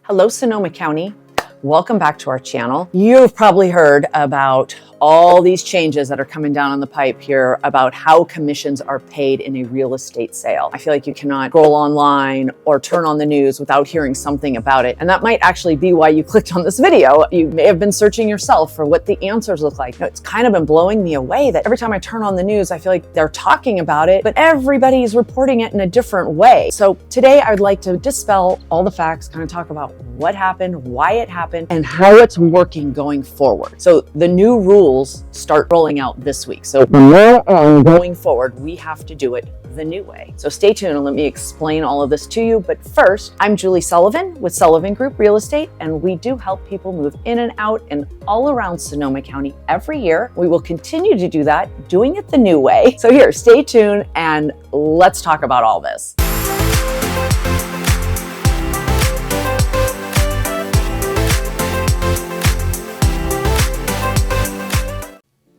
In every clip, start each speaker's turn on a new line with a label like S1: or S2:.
S1: Hello, Sonoma County. Welcome back to our channel. You've probably heard about all these changes that are coming down on the pipe here about how commissions are paid in a real estate sale. I feel like you cannot scroll online or turn on the news without hearing something about it. And that might actually be why you clicked on this video. You may have been searching yourself for what the answers look like. It's kind of been blowing me away that every time I turn on the news, I feel like they're talking about it, but everybody's reporting it in a different way. So today I'd like to dispel all the facts, kind of talk about what happened, why it happened, and how it's working going forward. So the new rules start rolling out this week. So from now on going forward, we have to do it the new way. So stay tuned and let me explain all of this to you. But first, I'm Julie Sullivan with Sullivan Group Real Estate, and we do help people move in and out and all around Sonoma County every year. We will continue to do that, doing it the new way. So here, stay tuned and let's talk about all this.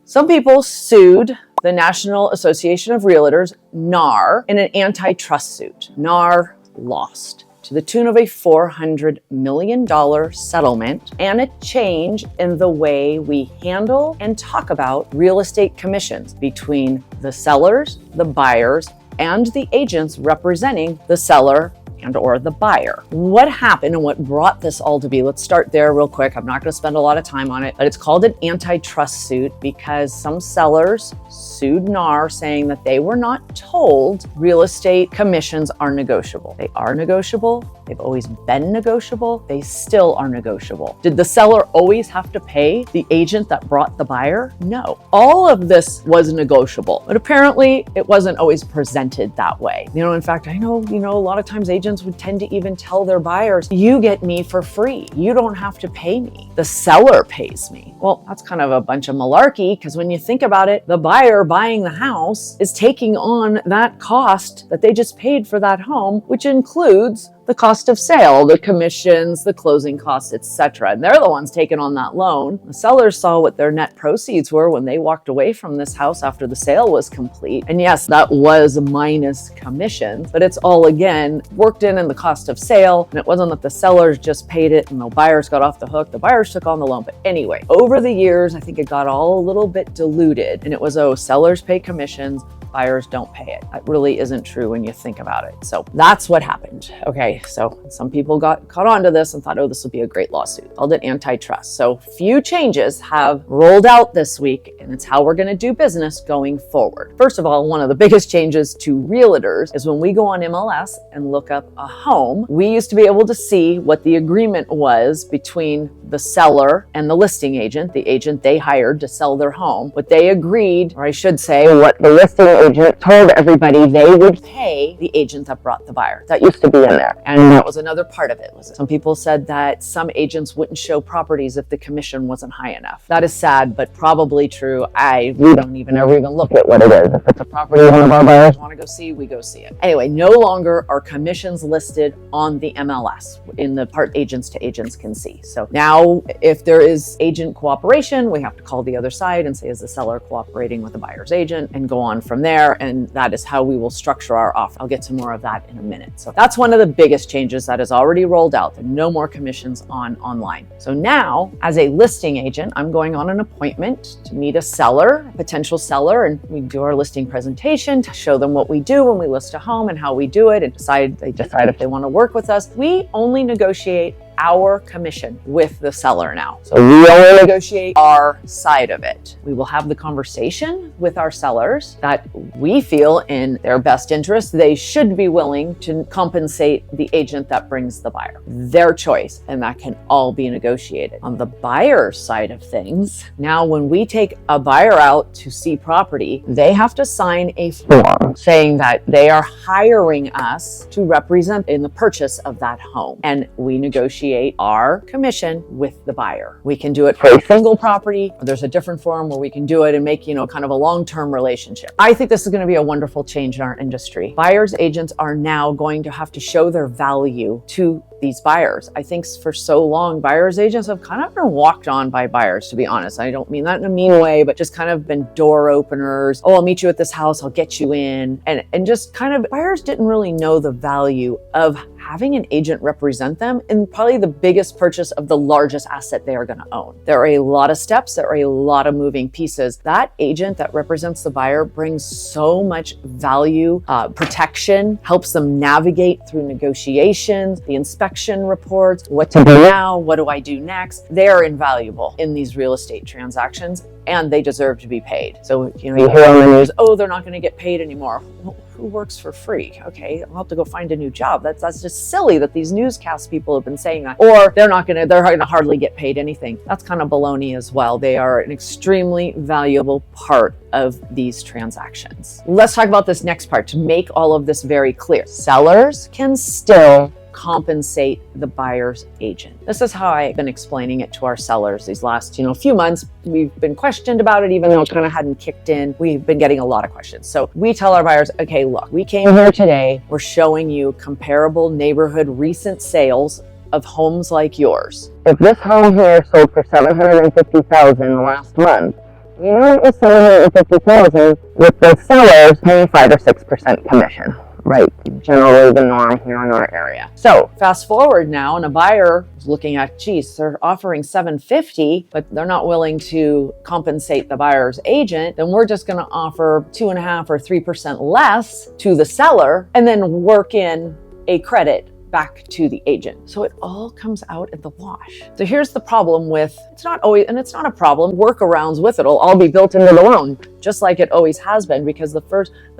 S1: Some people sued the National Association of Realtors, NAR, in an antitrust suit. NAR lost to the tune of a $400 million settlement and a change in the way we handle and talk about real estate commissions between the sellers, the buyers, and the agents representing the seller and or the buyer. What happened and what brought this all to be? Let's start there real quick. I'm not going to spend a lot of time on it, but it's called an antitrust suit because some sellers sued NAR saying that they were not told real estate commissions are negotiable. They are negotiable. They've always been negotiable. They still are negotiable. Did the seller always have to pay the agent that brought the buyer? No. All of this was negotiable, but apparently it wasn't always presented that way. In fact, I know, a lot of times agents would tend to even tell their buyers, you get me for free. You don't have to pay me. The seller pays me. Well, that's kind of a bunch of malarkey because when you think about it, the buyer buying the house is taking on that cost that they just paid for that home, which includes the cost of sale, the commissions, the closing costs, etc. And they're the ones taking on that loan. The sellers saw what their net proceeds were when they walked away from this house after the sale was complete. And yes, that was minus commissions, but it's all again worked in the cost of sale. And it wasn't that the sellers just paid it and the buyers got off the hook. The buyers took on the loan. But anyway, over the years, I think it got all a little bit diluted. And it was, sellers pay commissions, buyers don't pay it. That really isn't true when you think about it. So that's what happened. Okay, so some people got caught onto this and thought, this would be a great lawsuit. Called it antitrust. So few changes have rolled out this week, and it's how we're going to do business going forward. First of all, one of the biggest changes to realtors is when we go on MLS and look up a home, we used to be able to see what the agreement was between the seller and the listing agent, the agent they hired to sell their home. What they agreed, or I should say, what the listing agent told everybody they would pay the agent that brought the buyer. That used to be in there. And that was another part of it. Some people said that some agents wouldn't show properties if the commission wasn't high enough. That is sad, but probably true. We don't ever even look at what it is. If it's a property one of our buyers want to go see, we go see it. Anyway, no longer are commissions listed on the MLS in the part agents to agents can see. So now if there is agent cooperation, we have to call the other side and say, is the seller cooperating with the buyer's agent, and go on from there. And that is how we will structure our offer. I'll get to more of that in a minute. So that's one of the biggest changes that is already rolled out. There are no more commissions online. So now, as a listing agent, I'm going on an appointment to meet a potential seller, and we do our listing presentation to show them what we do when we list a home and how we do it, and they decide if they want to work with us. We only negotiate our commission with the seller now. So we only negotiate our side of it. We will have the conversation with our sellers that we feel in their best interest, they should be willing to compensate the agent that brings the buyer. Their choice, and that can all be negotiated. On the buyer's side of things, now when we take a buyer out to see property, they have to sign a form saying that they are hiring us to represent in the purchase of that home. And we negotiate our commission with the buyer. We can do it for a single property. There's a different form where we can do it and make, kind of a long-term relationship. I think this is going to be a wonderful change in our industry. Buyers agents are now going to have to show their value to these buyers. I think for so long, buyers agents have kind of been walked on by buyers, to be honest. I don't mean that in a mean way, but just kind of been door openers. I'll meet you at this house, I'll get you in. And just kind of, buyers didn't really know the value of having an agent represent them in probably the biggest purchase of the largest asset they are going to own. There are a lot of steps, there are a lot of moving pieces. That agent that represents the buyer brings so much value, protection, helps them navigate through negotiations, the inspection reports, what to do now, what do I do next? They are invaluable in these real estate transactions, and they deserve to be paid. So, you hear on the news, oh, they're not going to get paid anymore. Well, who works for free? Okay, I'll have to go find a new job. That's just silly that these newscast people have been saying that. Or they're going to hardly get paid anything. That's kind of baloney as well. They are an extremely valuable part of these transactions. Let's talk about this next part to make all of this very clear. Sellers can still compensate the buyer's agent. This is how I've been explaining it to our sellers these last, few months. We've been questioned about it, even though it kind of hadn't kicked in. We've been getting a lot of questions. So we tell our buyers, okay, look, we came here today. We're showing you comparable neighborhood recent sales of homes like yours. If this home here sold for $750,000 last month, it was $750,000 with the sellers paying 5 or 6% commission. Right, generally the norm here in our area. So fast forward now, and a buyer is looking at, geez, they're offering $750,000, but they're not willing to compensate the buyer's agent. Then we're just going to offer 2.5 or 3% less to the seller, and then work in a credit back to the agent. So it all comes out in the wash. So here's the problem with, it's not a problem, workarounds with it'll all be built into the loan, just like it always has been, because the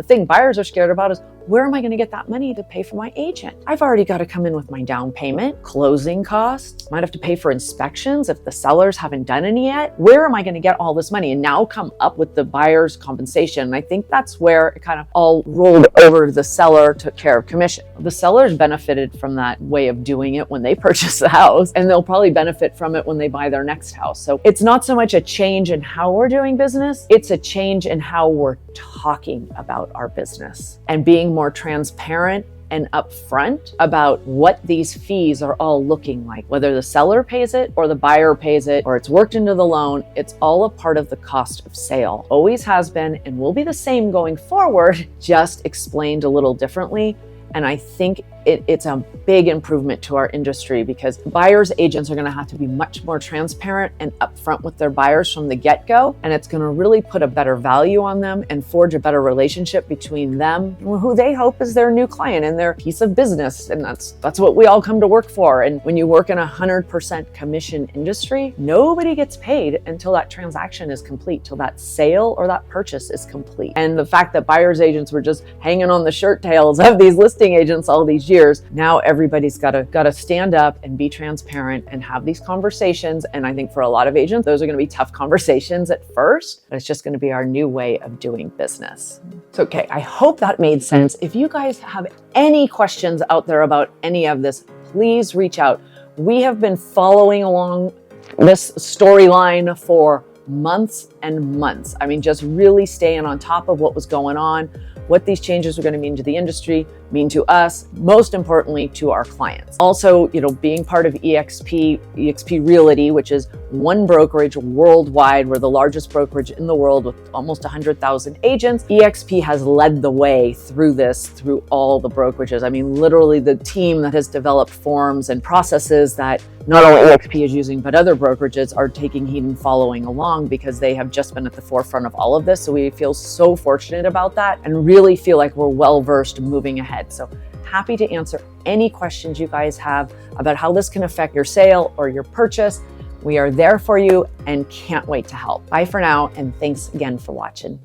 S1: thing buyers are scared about is, where am I going to get that money to pay for my agent? I've already got to come in with my down payment, closing costs, might have to pay for inspections if the sellers haven't done any yet. Where am I going to get all this money? And now come up with the buyer's compensation. And I think that's where it kind of all rolled over to the seller, took care of commission. The sellers benefited from that way of doing it when they purchase the house, and they'll probably benefit from it when they buy their next house. So it's not so much a change in how we're doing business, it's a change in how we're talking about our business and being more transparent and upfront about what these fees are all looking like. Whether the seller pays it or the buyer pays it or it's worked into the loan, it's all a part of the cost of sale. Always has been and will be the same going forward, just explained a little differently. And I think it's a big improvement to our industry, because buyers' agents are going to have to be much more transparent and upfront with their buyers from the get-go. And it's going to really put a better value on them and forge a better relationship between them, who they hope is their new client and their piece of business. And that's what we all come to work for. And when you work in 100% commission industry, nobody gets paid until that transaction is complete, till that sale or that purchase is complete. And the fact that buyers' agents were just hanging on the shirt tails of these listing agents all these years, now everybody's got to stand up and be transparent and have these conversations. And I think for a lot of agents, those are going to be tough conversations at first, but it's just going to be our new way of doing business. So, okay, I hope that made sense. If you guys have any questions out there about any of this, please reach out. We have been following along this storyline for months and months. I mean, just really staying on top of what was going on, what these changes were going to mean to the industry, mean to us, most importantly to our clients. Also, being part of eXp Realty, which is one brokerage worldwide. We're the largest brokerage in the world with almost 100,000 agents. eXp has led the way through this, through all the brokerages. I mean, literally the team that has developed forms and processes that not only eXp is using, but other brokerages are taking heed and following along, because they have just been at the forefront of all of this. So we feel so fortunate about that and really feel like we're well-versed moving ahead. So happy to answer any questions you guys have about how this can affect your sale or your purchase. We are there for you and can't wait to help. Bye for now, and thanks again for watching.